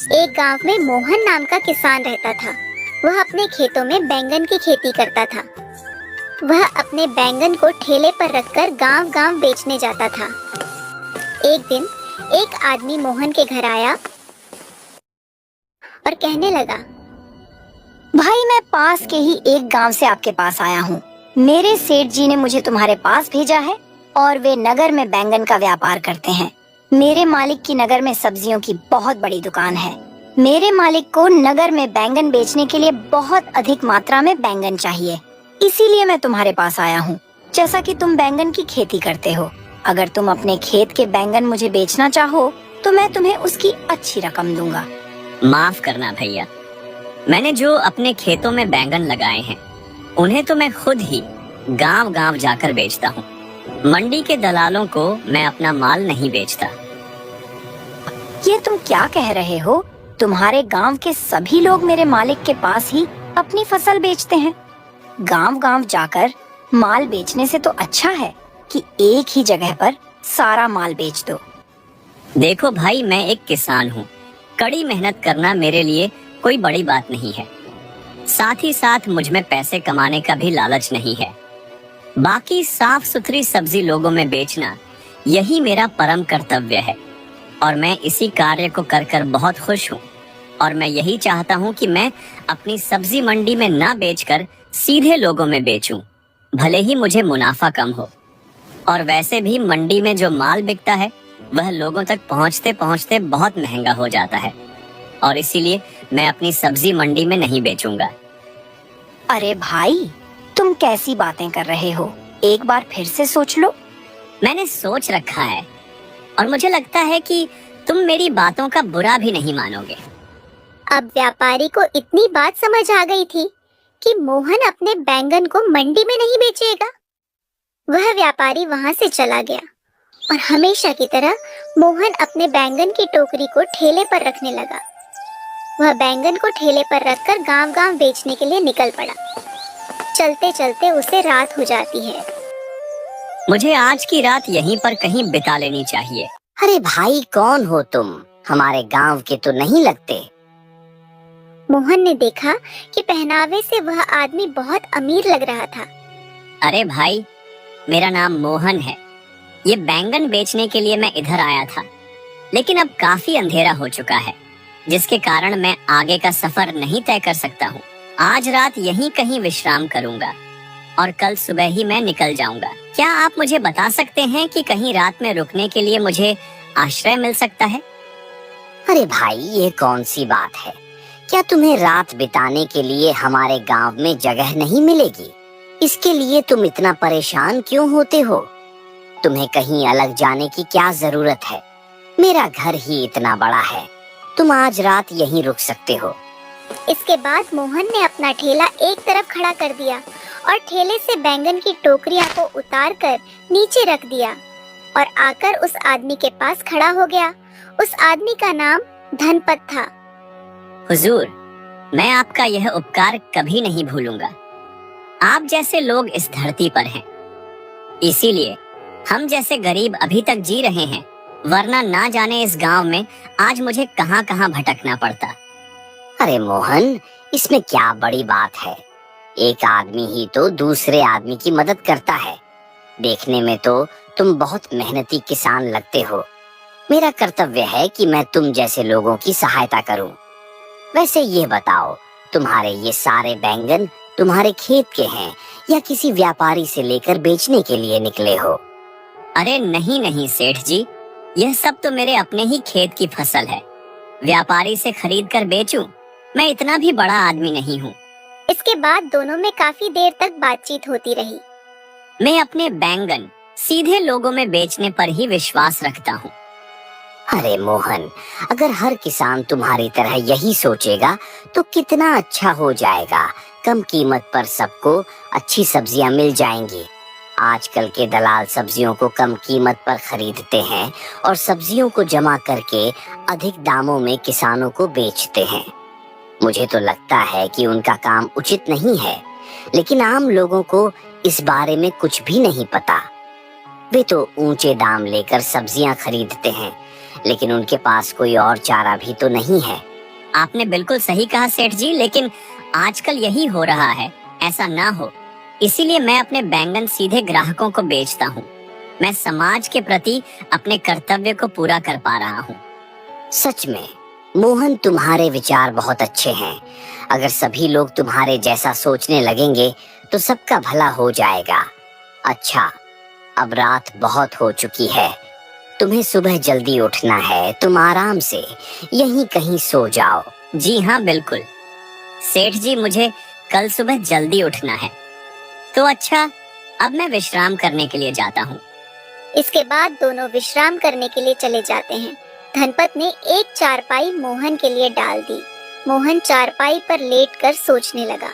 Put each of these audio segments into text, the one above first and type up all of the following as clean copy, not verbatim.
एक गांव में मोहन नाम का किसान रहता था। वह अपने खेतों में बैंगन की खेती करता था। वह अपने बैंगन को ठेले पर रखकर गांव-गांव बेचने जाता था। एक दिन एक आदमी मोहन के घर आया और कहने लगा, भाई, मैं पास के ही एक गांव से आपके पास आया हूँ। मेरे सेठ जी ने मुझे तुम्हारे पास भेजा है और वे नगर में बैंगन का व्यापार करते हैं। मेरे मालिक की नगर में सब्जियों की बहुत बड़ी दुकान है। मेरे मालिक को नगर में बैंगन बेचने के लिए बहुत अधिक मात्रा में बैंगन चाहिए, इसीलिए मैं तुम्हारे पास आया हूँ। जैसा कि तुम बैंगन की खेती करते हो, अगर तुम अपने खेत के बैंगन मुझे बेचना चाहो तो मैं तुम्हें उसकी अच्छी रकम दूंगा। माफ करना भैया, मैंने जो अपने खेतों में बैंगन लगाए हैं उन्हें तो मैं खुद ही गांव-गांव जाकर बेचता हूँ। मंडी के दलालों को मैं अपना माल नहीं बेचता। ये तुम क्या कह रहे हो? तुम्हारे गांव के सभी लोग मेरे मालिक के पास ही अपनी फसल बेचते हैं। गांव-गांव जाकर माल बेचने से तो अच्छा है कि एक ही जगह पर सारा माल बेच दो। देखो भाई, मैं एक किसान हूँ। कड़ी मेहनत करना मेरे लिए कोई बड़ी बात नहीं है। साथ ही साथ मुझ में पैसे कमाने का भी लालच नहीं है। बाकी साफ सुथरी सब्जी लोगों में बेचना, यही मेरा परम कर्तव्य है और मैं इसी कार्य को कर कर बहुत खुश हूँ। और मैं यही चाहता हूँ कि मैं अपनी सब्जी मंडी में ना बेचकर सीधे लोगों में बेचूं, भले ही मुझे मुनाफा कम हो। और वैसे भी मंडी में जो माल बिकता है वह लोगों तक पहुँचते पहुँचते बहुत महंगा हो जाता है और इसीलिए मैं अपनी सब्जी मंडी में नहीं बेचूंगा। अरे भाई, तुम कैसी बातें कर रहे हो? एक बार फिर से सोच लो। मैंने सोच रखा है और मुझे लगता है कि तुम मेरी बातों का बुरा भी नहीं मानोगे। अब व्यापारी को इतनी बात समझ आ गई थी कि मोहन अपने बैंगन को मंडी में नहीं बेचेगा। वह व्यापारी वहां से चला गया और हमेशा की तरह मोहन अपने बैंगन की टोकरी को ठेले पर रखने लगा। वह बैंगन को ठेले पर रखकर गांव-गांव बेचने के लिए निकल पड़ा। चलते चलते उसे रात हो जाती है। मुझे आज की रात यहीं पर कहीं बिता लेनी चाहिए। अरे भाई, कौन हो तुम? हमारे गांव के तो नहीं लगते। मोहन ने देखा कि पहनावे से वह आदमी बहुत अमीर लग रहा था। अरे भाई, मेरा नाम मोहन है। ये बैंगन बेचने के लिए मैं इधर आया था, लेकिन अब काफी अंधेरा हो चुका है, जिसके कारण मैं आगे का सफर नहीं तय कर सकता हूँ। आज रात यहीं कहीं विश्राम करूंगा और कल सुबह ही मैं निकल जाऊंगा। क्या आप मुझे बता सकते हैं कि कहीं रात में रुकने के लिए मुझे आश्रय मिल सकता है? अरे भाई, ये कौन सी बात है? क्या तुम्हें रात बिताने के लिए हमारे गांव में जगह नहीं मिलेगी? इसके लिए तुम इतना परेशान क्यों होते हो? तुम्हें कहीं अलग जाने की क्या जरूरत है? मेरा घर ही इतना बड़ा है, तुम आज रात यहीं रुक सकते हो। इसके बाद मोहन ने अपना ठेला एक तरफ खड़ा कर दिया और ठेले से बैंगन की टोकरियां को उतारकर नीचे रख दिया और आकर उस आदमी के पास खड़ा हो गया। उस आदमी का नाम धनपत था। हुजूर, मैं आपका यह उपकार कभी नहीं भूलूंगा। आप जैसे लोग इस धरती पर हैं, इसीलिए हम जैसे गरीब अभी तक जी रहे हैं, वरना ना जाने इस गांव में आज मुझे कहां कहां भटकना पड़ता। अरे मोहन, इसमें क्या बड़ी बात है? एक आदमी ही तो दूसरे आदमी की मदद करता है। देखने में तो तुम बहुत मेहनती किसान लगते हो। मेरा कर्तव्य है कि मैं तुम जैसे लोगों की सहायता करूं। वैसे ये बताओ, तुम्हारे ये सारे बैंगन तुम्हारे खेत के हैं या किसी व्यापारी से लेकर बेचने के लिए निकले हो? अरे नहीं नहीं सेठ जी, यह सब तो मेरे अपने ही खेत की फसल है। व्यापारी से खरीद कर बेचूं, मैं इतना भी बड़ा आदमी नहीं हूँ। इसके बाद दोनों में काफी देर तक बातचीत होती रही। मैं अपने बैंगन सीधे लोगों में बेचने पर ही विश्वास रखता हूँ। अरे मोहन, अगर हर किसान तुम्हारी तरह यही सोचेगा तो कितना अच्छा हो जाएगा। कम कीमत पर सबको अच्छी सब्जियां मिल जाएंगी। आजकल के दलाल सब्जियों को कम कीमत पर खरीदते हैं और सब्जियों को जमा करके अधिक दामों में किसानों को बेचते हैं। मुझे तो लगता है कि उनका काम उचित नहीं है, लेकिन आम लोगों को इस बारे में कुछ भी नहीं पता। वे तो ऊंचे दाम लेकर सब्जियां खरीदते हैं, लेकिन उनके पास कोई और चारा भी तो नहीं है। आपने बिल्कुल सही कहा सेठ जी, लेकिन आजकल यही हो रहा है। ऐसा ना हो, इसीलिए मैं अपने बैंगन सीधे ग्राहकों को बेचता हूँ। मैं समाज के प्रति अपने कर्तव्य को पूरा कर पा रहा हूँ। सच में मोहन, तुम्हारे विचार बहुत अच्छे हैं। अगर सभी लोग तुम्हारे जैसा सोचने लगेंगे तो सबका भला हो जाएगा। अच्छा, अब रात बहुत हो चुकी है, तुम्हें सुबह जल्दी उठना है। तुम आराम से यहीं कहीं सो जाओ। जी हाँ, बिल्कुल सेठ जी, मुझे कल सुबह जल्दी उठना है। तो अच्छा, अब मैं विश्राम करने के लिए जाता हूँ। इसके बाद दोनों विश्राम करने के लिए चले जाते हैं। धनपत ने एक चारपाई मोहन के लिए डाल दी। मोहन चारपाई पर लेटकर सोचने लगा।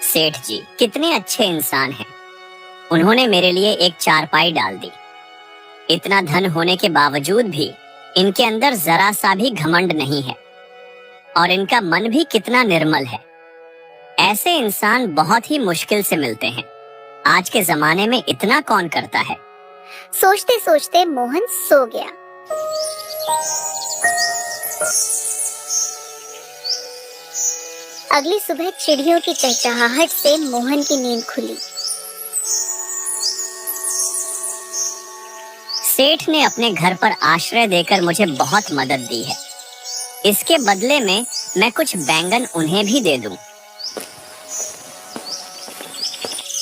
सेठ जी कितने अच्छे इंसान हैं। उन्होंने मेरे लिए एक चारपाई डाल दी। इतना धन होने के बावजूद भी इनके अंदर जरा सा भी घमंड नहीं है, और इनका मन भी कितना निर्मल है। ऐसे इंसान बहुत ही मुश्किल से मिलते हैं। आज के जमाने में इतना कौन करता है। सोचते सोचते मोहन सो गया। अगली सुबह चिड़ियों की चहचहाहट से मोहन की नींद खुली। सेठ ने अपने घर पर आश्रय देकर मुझे बहुत मदद दी है। इसके बदले में मैं कुछ बैंगन उन्हें भी दे दूं।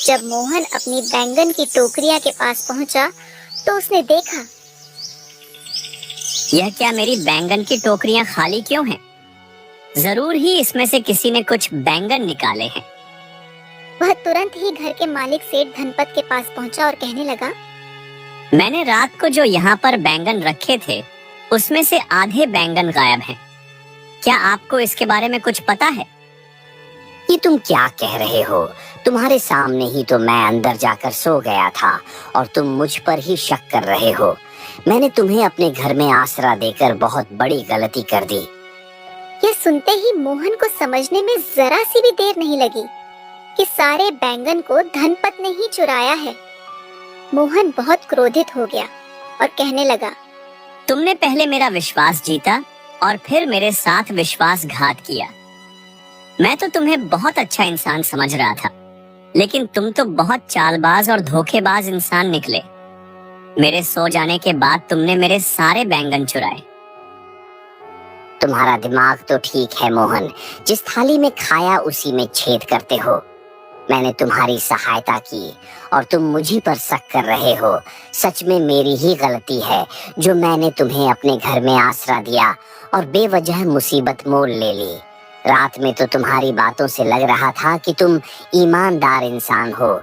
जब मोहन अपनी बैंगन की टोकरियां के पास पहुंचा तो उसने देखा, यह क्या, मेरी बैंगन की टोकरियां खाली क्यों हैं? जरूर ही इसमें से किसी ने कुछ बैंगन निकाले हैं। वह तुरंत ही घर के मालिक सेठ धनपत के पास पहुंचा और कहने लगा, मैंने रात को जो यहाँ पर बैंगन रखे थे उसमें से आधे बैंगन गायब हैं। क्या आपको इसके बारे में कुछ पता है? ये तुम क्या कह रहे हो? तुम्हारे सामने ही तो मैं अंदर जाकर सो गया था और तुम मुझ पर ही शक कर रहे हो। मैंने तुम्हें अपने घर में आसरा देकर बहुत बड़ी गलती कर दी। यह सुनते ही मोहन को समझने में जरा सी भी देर नहीं लगी कि सारे बैंगन को धनपत ने ही चुराया है। मोहन बहुत क्रोधित हो गया और कहने लगा, तुमने पहले मेरा विश्वास जीता और फिर मेरे साथ विश्वासघात किया। मैं तो तुम्हें बहुत अच्छा इंसान समझ रहा था, लेकिन तुम तो बहुत चालबाज और धोखेबाज इंसान निकले। मेरे सो जाने के बाद तुमने मेरे सारे बैंगन चुराए। तुम्हारा दिमाग तो ठीक है मोहन, जिस थाली में खाया उसी में छेद करते हो। मैंने तुम्हारी सहायता की और तुम मुझी पर शक कर रहे हो। सच में मेरी ही गलती है जो मैंने तुम्हें अपने घर में आसरा दिया और बेवजह मुसीबत मोल ले ली। रात में तो तुम्हारी बातों से लग रहा था कि तुम ईमानदार इंसान हो,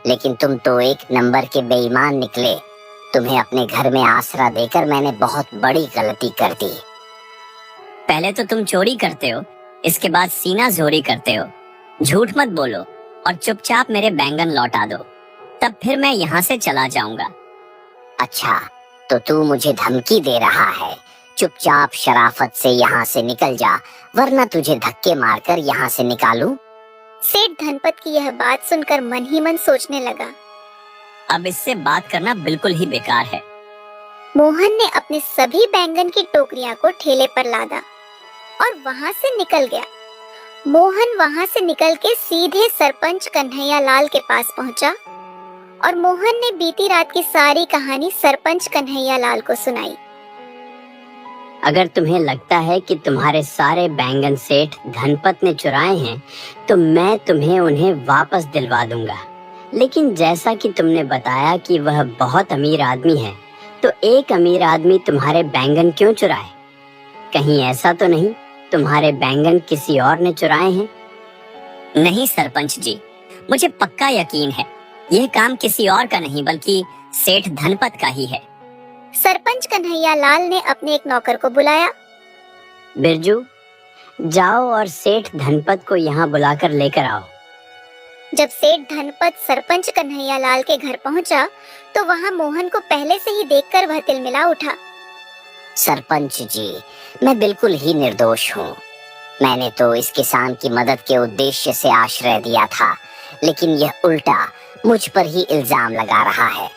लेकिन तुम तो एक नंबर के बेईमान निकले। तुम्हें अपने घर में आसरा देकर मैंने बहुत बड़ी गलती कर दी। पहले तो तुम चोरी करते हो, इसके बाद सीना जोरी करते हो। झूठ मत बोलो और चुपचाप मेरे बैंगन लौटा दो, तब फिर मैं यहाँ से चला जाऊंगा। अच्छा, तो तू मुझे धमकी दे रहा है? चुपचाप शराफत से यहाँ से निकल जा, वरना तुझे धक्के मारकर यहाँ से निकालूं। सेठ धनपत की यह बात सुनकर मन ही मन सोचने लगा, अब इससे बात करना बिल्कुल ही बेकार है। मोहन ने अपने सभी बैंगन की टोकरियां को ठेले पर लादा और वहां से निकल गया। मोहन वहां से निकल के सीधे सरपंच कन्हैया लाल के पास पहुंचा और मोहन ने बीती रात की सारी कहानी सरपंच कन्हैया लाल को सुनाई। अगर तुम्हें लगता है कि तुम्हारे सारे बैंगन सेठ धनपत ने चुराए हैं, तो मैं तुम्हें उन्हें वापस दिलवा दूंगा। लेकिन जैसा कि तुमने बताया कि वह बहुत अमीर आदमी है, तो एक अमीर आदमी तुम्हारे बैंगन क्यों चुराए? कहीं ऐसा तो नहीं तुम्हारे बैंगन किसी और ने चुराए हैं? नहीं सरपंच जी, मुझे पक्का यकीन है यह काम किसी और का नहीं बल्कि सेठ धनपत का ही है। सरपंच कन्हैया लाल ने अपने एक नौकर को बुलाया। बिरजू, जाओ और सेठ धनपत को यहाँ बुलाकर लेकर आओ। जब सेठ धनपत सरपंच कन्हैया लाल के घर पहुंचा तो वहां मोहन को पहले से ही देखकर वह तिलमिला उठा। सरपंच जी, मैं बिल्कुल ही निर्दोष हूँ। मैंने तो इस किसान की मदद के उद्देश्य से आश्रय दिया था, लेकिन यह उल्टा मुझ पर ही इल्जाम लगा रहा है।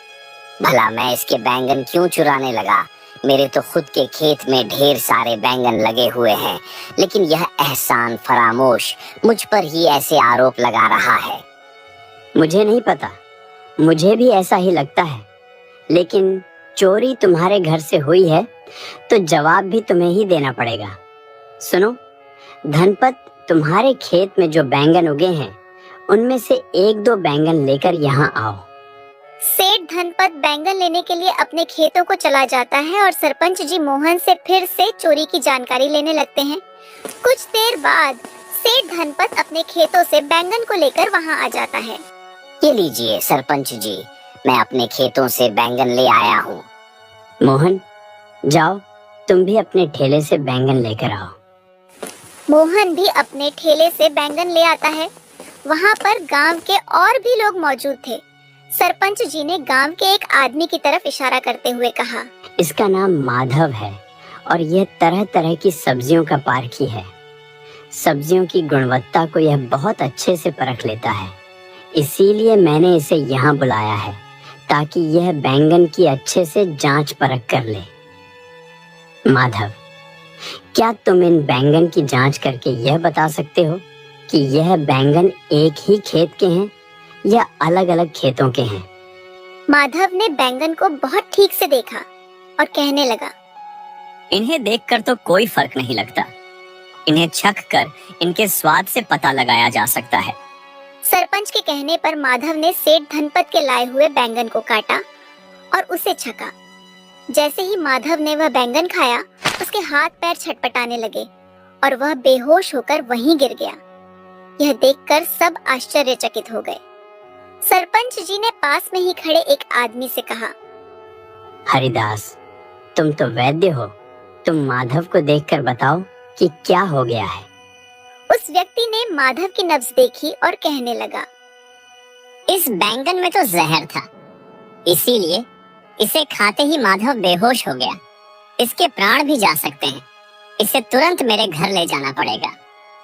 भला मैं इसके बैंगन क्यों चुराने लगा, मेरे तो खुद के खेत में ढेर सारे बैंगन लगे हुए हैं, लेकिन यह एहसान फरामोश मुझ पर ही ऐसे आरोप लगा रहा है। मुझे नहीं पता, मुझे भी ऐसा ही लगता है, लेकिन चोरी तुम्हारे घर से हुई है तो जवाब भी तुम्हें ही देना पड़ेगा। सुनो धनपत, तुम्हारे खेत में जो बैंगन उगे हैं उनमें से 1-2 बैंगन लेकर यहाँ आओ। सेठ धनपत बैंगन लेने के लिए अपने खेतों को चला जाता है और सरपंच जी मोहन से फिर से चोरी की जानकारी लेने लगते हैं। कुछ देर बाद सेठ धनपत अपने खेतों से बैंगन को लेकर वहाँ आ जाता है। ये लीजिए सरपंच जी, मैं अपने खेतों से बैंगन ले आया हूँ। मोहन जाओ, तुम भी अपने ठेले से बैंगन लेकर आओ। मोहन भी अपने ठेले से बैंगन ले आता है। वहाँ पर गांव के और भी लोग मौजूद थे। सरपंच जी ने गांव के एक आदमी की तरफ इशारा करते हुए कहा, इसका नाम माधव है और यह तरह तरह की सब्जियों का पारखी है। सब्जियों की गुणवत्ता को यह बहुत अच्छे से परख लेता है, इसीलिए मैंने इसे यहाँ बुलाया है ताकि यह बैंगन की अच्छे से जांच परख कर ले। माधव, क्या तुम इन बैंगन की जांच करके यह बता सकते हो कि यह बैंगन एक ही खेत के हैं या अलग अलग खेतों के हैं? माधव ने बैंगन को बहुत ठीक से देखा और कहने लगा, इन्हें देखकर तो कोई फर्क नहीं लगता। इन्हें छक कर इनके स्वाद से पता लगाया जा सकता है। सरपंच के कहने पर माधव ने सेठ धनपत के लाए हुए बैंगन को काटा और उसे छका। जैसे ही माधव ने वह बैंगन खाया, उसके हाथ पैर छटपटाने लगे और वह बेहोश होकर वहीं गिर गया। यह देखकर सब आश्चर्यचकित हो गए। सरपंच जी ने पास में ही खड़े एक आदमी से कहा, हरिदास, तुम तो वैद्य हो, तुम माधव को देखकर बताओ कि क्या हो गया है। उस व्यक्ति ने माधव की नब्ज देखी और कहने लगा, इस बैंगन में तो जहर था, इसीलिए इसे खाते ही माधव बेहोश हो गया। इसके प्राण भी जा सकते हैं। इसे तुरंत मेरे घर ले जाना पड़ेगा।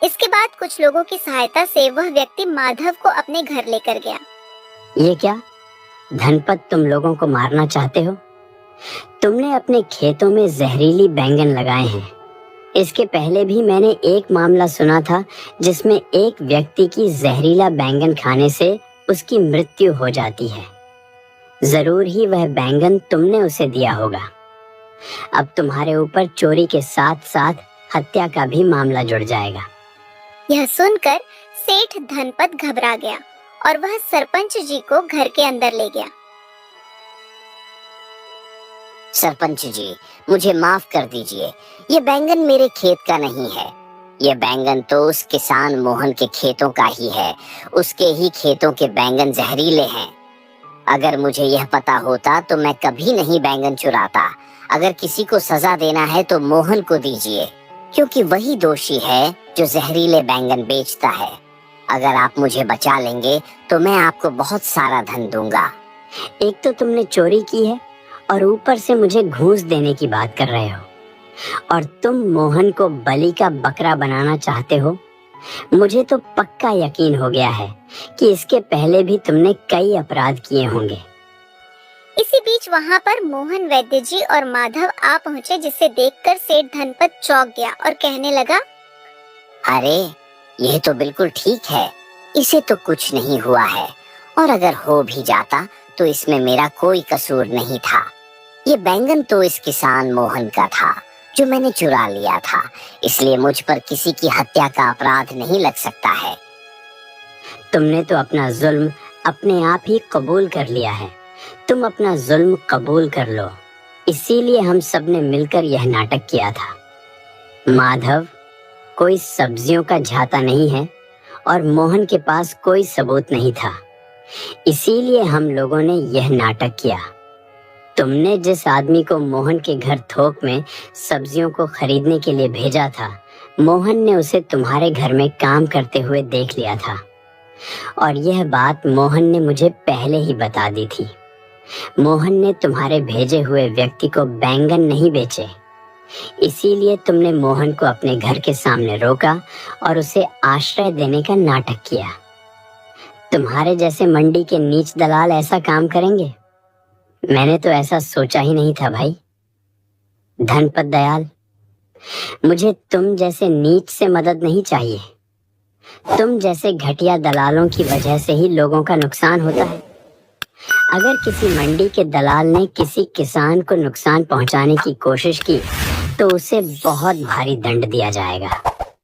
इसके बाद कुछ लोगों की सहायता से वह व्यक्ति माधव को अपने घर लेकर गया। ये क्या धनपत, तुम लोगों को मारना चाहते हो? तुमने अपने खेतों में जहरीली बैंगन लगाए हैं। इसके पहले भी मैंने एक मामला सुना था जिसमें एक व्यक्ति की जहरीला बैंगन खाने से उसकी मृत्यु हो जाती है। जरूर ही वह बैंगन तुमने उसे दिया होगा। अब तुम्हारे ऊपर चोरी के साथ साथ हत्या का भी मामला जुड़ जाएगा। यह सुनकर सेठ धनपत घबरा गया और वह सरपंच जी को घर के अंदर ले गया। सरपंच जी, मुझे माफ कर दीजिए। ये बैंगन मेरे खेत का नहीं है। ये बैंगन तो उस किसान मोहन के खेतों का ही है। उसके ही खेतों के बैंगन जहरीले हैं। अगर मुझे यह पता होता तो मैं कभी नहीं बैंगन चुराता। अगर किसी को सजा देना है तो मोहन को दीजिए, क्योंकि वही दोषी है जो जहरीले बैंगन बेचता है। अगर आप मुझे बचा लेंगे तो मैं आपको बहुत सारा धन दूंगा। एक तो तुमने चोरी की है और ऊपर से मुझे घूस देने की बात कर रहे हो, और तुम मोहन को बलि का बकरा बनाना चाहते हो। मुझे तो पक्का यकीन हो गया है कि इसके पहले भी तुमने कई अपराध किए होंगे। इसी बीच वहाँ पर मोहन वैद्य जी और माधव आ पहुँचे, जिसे देखकर सेठ धनपत चौंक गया और कहने लगा, अरे यह तो बिल्कुल ठीक है। इसे तो कुछ नहीं हुआ है, और अगर हो भी जाता तो इसमें मेरा कोई कसूर नहीं था। ये बैंगन तो इस किसान मोहन का था जो मैंने चुरा लिया था, इसलिए मुझ पर किसी की हत्या का अपराध नहीं लग सकता है। तुमने तो अपना जुल्म अपने आप ही कबूल कर लिया है। तुम अपना जुल्म कबूल कर लो, इसीलिए हम सब ने मिलकर यह नाटक किया था। माधव कोई सब्जियों का झाता नहीं है और मोहन के पास कोई सबूत नहीं था, इसीलिए हम लोगों ने यह नाटक किया। तुमने जिस आदमी को मोहन के घर थोक में सब्जियों को खरीदने के लिए भेजा था, मोहन ने उसे तुम्हारे घर में काम करते हुए देख लिया था, और यह बात मोहन ने मुझे पहले ही बता दी थी। मोहन ने तुम्हारे भेजे हुए व्यक्ति को बैंगन नहीं बेचे, इसीलिए तुमने मोहन को अपने घर के सामने रोका और उसे आश्रय देने का नाटक किया। तुम्हारे जैसे मंडी के नीच दलाल ऐसा काम करेंगे? मैंने तो ऐसा सोचा ही नहीं था भाई। धनपत दयाल, मुझे तुम जैसे नीच से मदद नहीं चाहिए। तुम जैसे घटिया दलालों की वजह से ही लोगों का नुकसान होता है। अगर किसी मंडी के दलाल ने किसी किसान को नुकसान पहुंचाने की कोशिश की तो उसे बहुत भारी दंड दिया जाएगा।